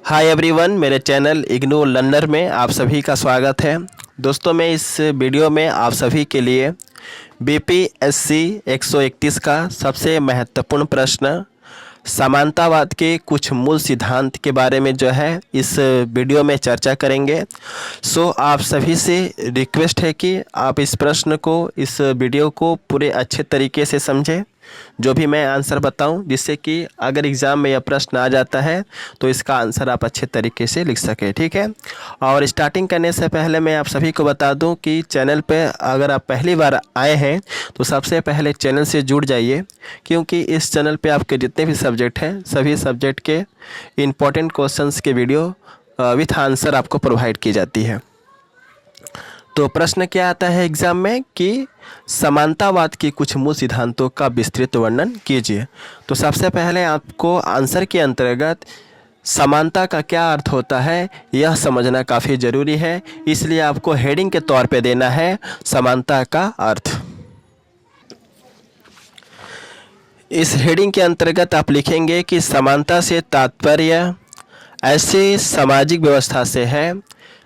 Hi everyone, मेरे channel IGNOU learner में आप सभी का स्वागत है। दोस्तों, मैं इस वीडियो में आप सभी के लिए बीपीएससी 131 का सबसे महत्वपूर्ण प्रश्न समानतावाद के कुछ मूल सिद्धांत के बारे में जो है इस वीडियो में चर्चा करेंगे। सो आप सभी से रिक्वेस्ट है कि आप इस प्रश्न को, इस वीडियो को पूरे अच्छे तरीके से समझें, जो भी मैं आंसर बताऊं, जिससे कि अगर एग्ज़ाम में यह प्रश्न आ जाता है तो इसका आंसर आप अच्छे तरीके से लिख सकें। ठीक है। और स्टार्टिंग करने से पहले मैं आप सभी को बता दूं कि चैनल पे अगर आप पहली बार आए हैं तो सबसे पहले चैनल से जुड़ जाइए, क्योंकि इस चैनल पे आपके जितने भी सब्जेक्ट हैं सभी सब्जेक्ट के इम्पोर्टेंट क्वेश्चंस के वीडियो विथ आंसर आपको प्रोवाइड की जाती है। तो प्रश्न क्या आता है एग्ज़ाम में कि समानतावाद के कुछ मूल सिद्धांतों का विस्तृत वर्णन कीजिए। तो सबसे पहले आपको आंसर के अंतर्गत समानता का क्या अर्थ होता है यह समझना काफ़ी ज़रूरी है, इसलिए आपको हेडिंग के तौर पे देना है समानता का अर्थ। इस हेडिंग के अंतर्गत आप लिखेंगे कि समानता से तात्पर्य ऐसे सामाजिक व्यवस्था से है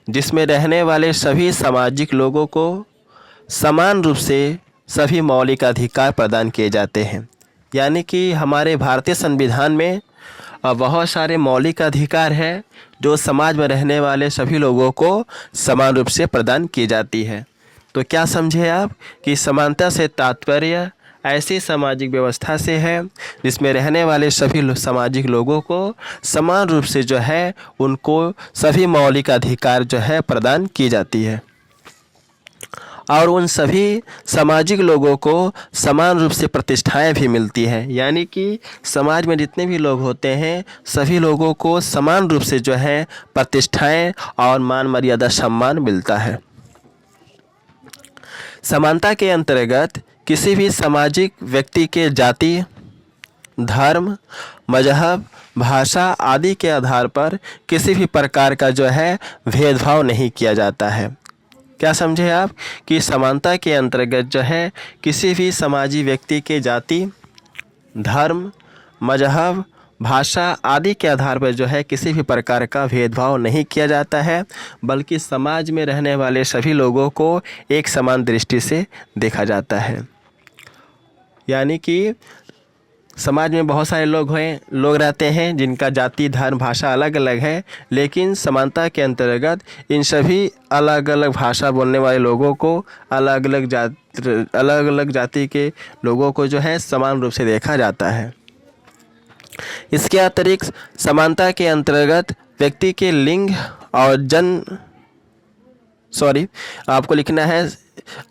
जिसमें रहने वाले सभी सामाजिक लोगों को समान रूप से सभी मौलिक अधिकार प्रदान किए जाते हैं। यानी कि हमारे भारतीय संविधान में बहुत सारे मौलिक अधिकार हैं जो समाज में रहने वाले सभी लोगों को समान रूप से प्रदान की जाती है। तो क्या समझे आप कि समानता से तात्पर्य ऐसी सामाजिक व्यवस्था से है जिसमें रहने वाले सभी सामाजिक लोगों को समान रूप से जो है उनको सभी मौलिक अधिकार जो है प्रदान की जाती है, और उन सभी सामाजिक लोगों को समान रूप से प्रतिष्ठाएं भी मिलती हैं। यानी कि समाज में जितने भी लोग होते हैं सभी लोगों को समान रूप से जो है प्रतिष्ठाएं और मान मर्यादा सम्मान मिलता है। समानता के अंतर्गत किसी भी सामाजिक व्यक्ति के जाति, धर्म, मजहब, भाषा आदि के आधार पर किसी भी प्रकार का जो है भेदभाव नहीं किया जाता है। क्या समझे आप कि समानता के अंतर्गत जो है किसी भी समाजी व्यक्ति के जाति, धर्म, मजहब, भाषा आदि के आधार पर जो है किसी भी प्रकार का भेदभाव नहीं किया जाता है, बल्कि समाज में रहने वाले सभी लोगों को एक समान दृष्टि से देखा जाता है। यानी कि समाज में बहुत सारे लोग रहते हैं जिनका जाति, धर्म, भाषा अलग अलग है, लेकिन समानता के अंतर्गत इन सभी अलग अलग भाषा बोलने वाले लोगों को, अलग अलग जाति के लोगों को जो है समान रूप से देखा जाता है। इसके अतिरिक्त समानता के अंतर्गत व्यक्ति के लिंग और आपको लिखना है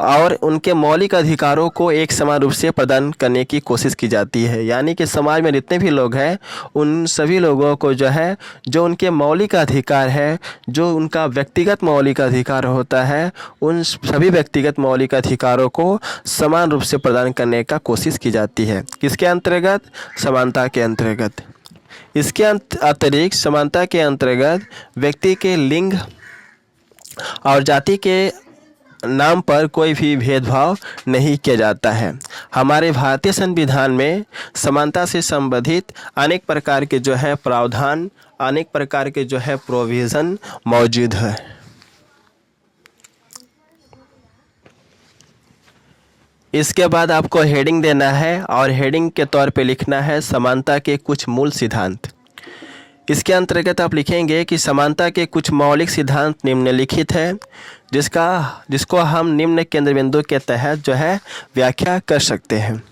और उनके मौलिक अधिकारों को एक समान रूप से प्रदान करने की कोशिश की जाती है। यानी कि समाज में जितने भी लोग हैं उन सभी लोगों को जो है जो उनके मौलिक अधिकार है, जो उनका व्यक्तिगत मौलिक अधिकार होता है, उन सभी व्यक्तिगत मौलिक अधिकारों को समान रूप से प्रदान करने का कोशिश की जाती है। किसके अंतर्गत? समानता के अंतर्गत। इसके अतिरिक्त समानता के अंतर्गत व्यक्ति के लिंग और जाति के नाम पर कोई भी भेदभाव नहीं किया जाता है। हमारे भारतीय संविधान में समानता से संबंधित अनेक प्रकार के जो है प्रावधान, अनेक प्रकार के जो है प्रोविज़न मौजूद है। इसके बाद आपको हेडिंग देना है और हेडिंग के तौर पे लिखना है समानता के कुछ मूल सिद्धांत। इसके अंतर्गत आप लिखेंगे कि समानता के कुछ मौलिक सिद्धांत निम्नलिखित है, जिसको हम निम्न केंद्र बिंदु के तहत जो है व्याख्या कर सकते हैं।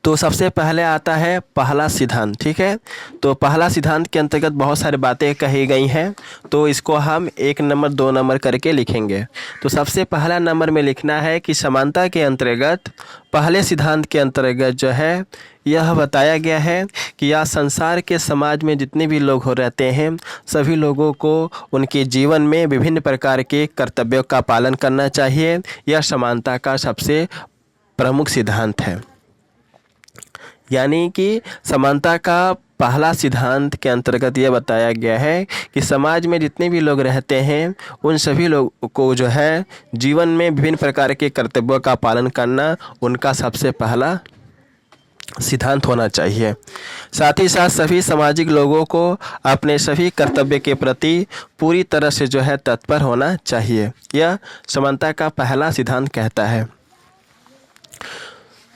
तो सबसे पहले आता है पहला सिद्धांत। ठीक है। तो पहला सिद्धांत के अंतर्गत बहुत सारी बातें कही गई हैं, तो इसको हम 1 नंबर 2 नंबर करके लिखेंगे। तो सबसे पहला नंबर में लिखना है कि समानता के अंतर्गत पहले सिद्धांत के अंतर्गत जो है यह बताया गया है कि यह संसार के समाज में जितने भी लोग रहते हैं सभी लोगों को उनके जीवन में विभिन्न प्रकार के कर्तव्यों का पालन करना चाहिए। यह समानता का सबसे प्रमुख सिद्धांत है। यानी कि समानता का पहला सिद्धांत के अंतर्गत यह बताया गया है कि समाज में जितने भी लोग रहते हैं उन सभी लोगों को जो है जीवन में विभिन्न प्रकार के कर्तव्यों का पालन करना उनका सबसे पहला सिद्धांत होना चाहिए। साथ ही साथ सभी सामाजिक लोगों को अपने सभी कर्तव्य के प्रति पूरी तरह से जो है तत्पर होना चाहिए। यह समानता का पहला सिद्धांत कहता है।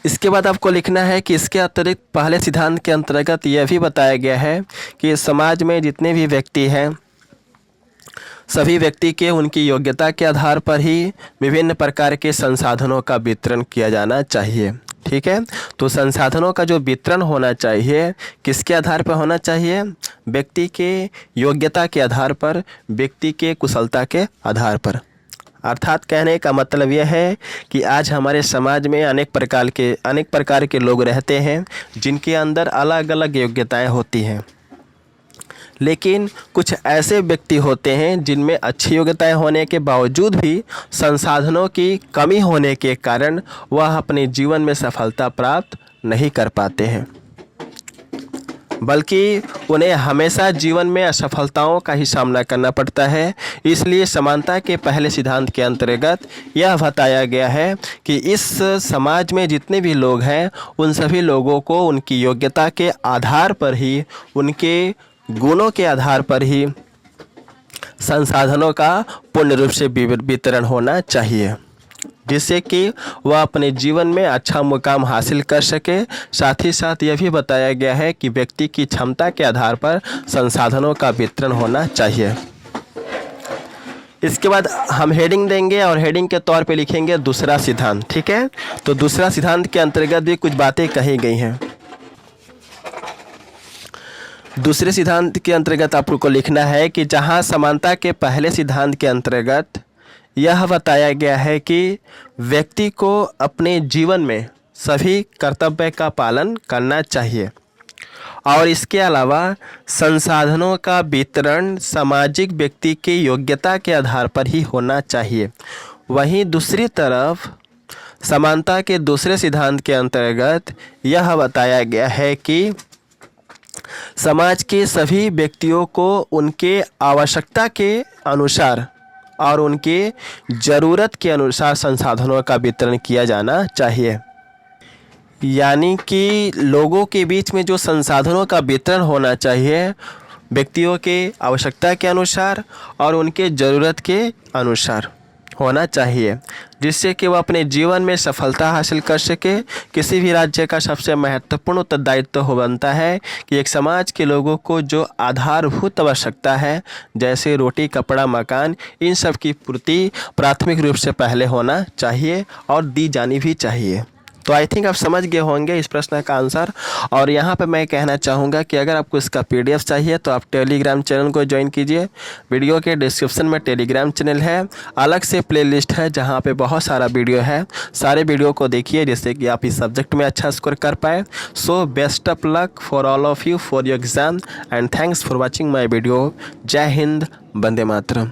इसके बाद आपको लिखना है कि इसके अतिरिक्त पहले सिद्धांत के अंतर्गत यह भी बताया गया है कि समाज में जितने भी व्यक्ति हैं सभी व्यक्ति के उनकी योग्यता के आधार पर ही विभिन्न प्रकार के संसाधनों का वितरण किया जाना चाहिए। ठीक है, तो संसाधनों का जो वितरण होना चाहिए किसके आधार पर होना चाहिए? व्यक्ति के योग्यता के आधार पर, व्यक्ति के कुशलता के आधार पर। अर्थात कहने का मतलब यह है कि आज हमारे समाज में अनेक प्रकार के लोग रहते हैं जिनके अंदर अलग अलग योग्यताएं होती हैं, लेकिन कुछ ऐसे व्यक्ति होते हैं जिनमें अच्छी योग्यताएं होने के बावजूद भी संसाधनों की कमी होने के कारण वह अपने जीवन में सफलता प्राप्त नहीं कर पाते हैं, बल्कि उन्हें हमेशा जीवन में असफलताओं का ही सामना करना पड़ता है। इसलिए समानता के पहले सिद्धांत के अंतर्गत यह बताया गया है कि इस समाज में जितने भी लोग हैं उन सभी लोगों को उनकी योग्यता के आधार पर ही, उनके गुणों के आधार पर ही संसाधनों का पूर्ण रूप से वितरण होना चाहिए, जिससे कि वह अपने जीवन में अच्छा मुकाम हासिल कर सके। साथ ही साथ यह भी बताया गया है कि व्यक्ति की क्षमता के आधार पर संसाधनों का वितरण होना चाहिए। इसके बाद हम हेडिंग देंगे और हेडिंग के तौर पे लिखेंगे दूसरा सिद्धांत। ठीक है, तो दूसरा सिद्धांत के अंतर्गत भी कुछ बातें कही गई हैं। दूसरे सिद्धांत के अंतर्गत आपको लिखना है कि जहां समानता के पहले सिद्धांत के अंतर्गत यह बताया गया है कि व्यक्ति को अपने जीवन में सभी कर्तव्य का पालन करना चाहिए और इसके अलावा संसाधनों का वितरण सामाजिक व्यक्ति की योग्यता के आधार पर ही होना चाहिए। वहीं दूसरी तरफ समानता के दूसरे सिद्धांत के अंतर्गत यह बताया गया है कि समाज के सभी व्यक्तियों को उनके आवश्यकता के अनुसार और उनके ज़रूरत के अनुसार संसाधनों का वितरण किया जाना चाहिए। यानी कि लोगों के बीच में जो संसाधनों का वितरण होना चाहिए व्यक्तियों के आवश्यकता के अनुसार और उनके ज़रूरत के अनुसार होना चाहिए, जिससे कि वह अपने जीवन में सफलता हासिल कर सके। किसी भी राज्य का सबसे महत्वपूर्ण उत्तरदायित्व हो बनता है कि एक समाज के लोगों को जो आधारभूत आवश्यकता है जैसे रोटी, कपड़ा, मकान, इन सब की पूर्ति प्राथमिक रूप से पहले होना चाहिए और दी जानी भी चाहिए। तो आई थिंक आप समझ गए होंगे इस प्रश्न का आंसर। और यहाँ पे मैं कहना चाहूँगा कि अगर आपको इसका PDF चाहिए तो आप टेलीग्राम चैनल को ज्वाइन कीजिए। वीडियो के डिस्क्रिप्शन में टेलीग्राम चैनल है, अलग से प्लेलिस्ट है जहाँ पे बहुत सारा वीडियो है। सारे वीडियो को देखिए जिससे कि आप इस सब्जेक्ट में अच्छा स्कोर कर पाए। So best of luck for all of you for your exam and thanks for watching my video. जय हिंद, वंदे मातरम।